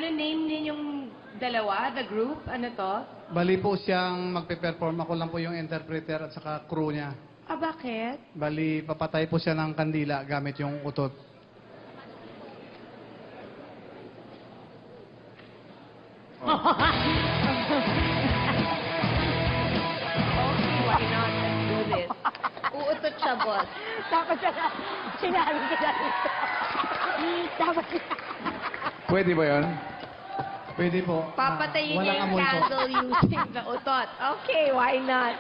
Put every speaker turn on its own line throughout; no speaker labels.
Ano name ninyong dalawa? The group? Ano to?
Bali po siyang magpe-perform. Ako lang po yung interpreter at saka crew niya.
Ah, bakit?
Bali, papatay po siya ng kandila gamit yung utot.
Okay, why not? Let's do this. Uutot siya, boss.
Dapat sinabi ko na ito. Dapat
Pwede ba yun?
Pwede po.
Papatayin niya
Walang
yung
amoy po.
candle using the utot. Okay, why not?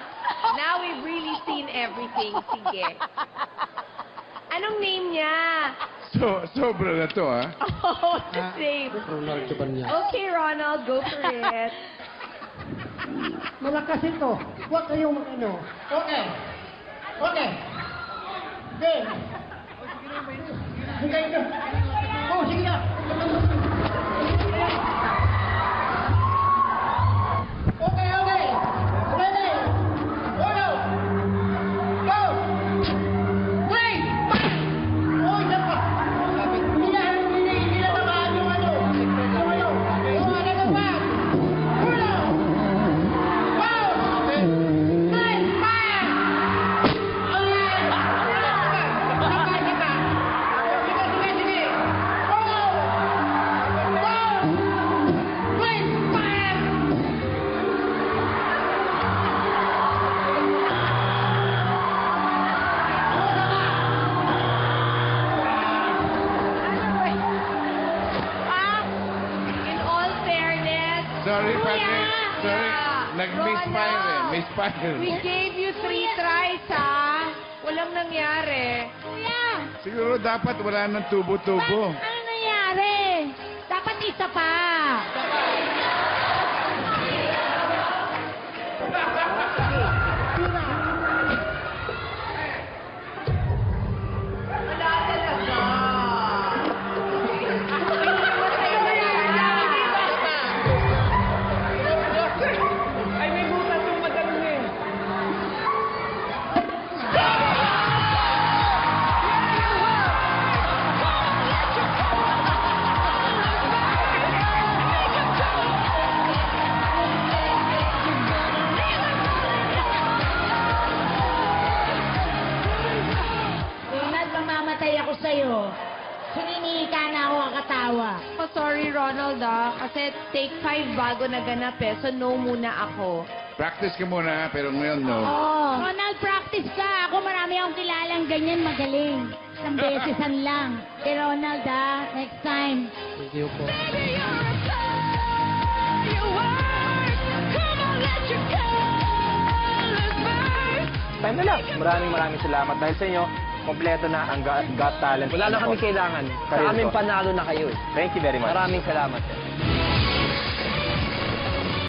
Now we've really seen everything. Sige. Anong name niya?
Sobra na to, ha?
Oh, what's his name?
Ronald Cabanya.
Okay, Ronald, go for it.
malakas ito. Huwag kayong ano. Okay. Okay. Okay. Sige na. Oh, sige na. Okay, okay. Ready. Go, go. Go. Play. Oh, isa pa. Hindi na nakaan yung ano. Yung ano. Yung ano ba? Uno. Go. Play. Fire. Okay. Saka, saka. Sige, sige, sige. Go. Go. Play. Fire.
In all fairness,
Sorry,
Kuya!
Patrick. Sorry.
Yeah.
Nag-misfire eh.
Ronald,
Misfire.
We gave you 3 tries, ha? Walang nangyari.
Kuya,
Siguro dapat wala ng tubo-tubo.
ano nangyari? Dapat isa pa.
Wala talaga.
Ay, may butas yung madalong eh.
Ronald, mamamatay ako sa'yo. Hinihika na ako kakatawa.
Oh, sorry, Ronald, kasi take 5 bago naganap eh. So, no muna ako.
Practice ka muna, pero ngayon no.
Oh. Ronald, practice ka. Ako marami akong kilalang ganyan magaling. Isang besesan lang. Kay Ronald, next time.
Thank you po. Time na lang. Maraming salamat. Dahil sa inyo, kompleto na ang Got Talent.
Wala na kami kailangan. Sa
Kayo
amin
po.
panalo na kayo eh.
Thank you very much.
Maraming salamat.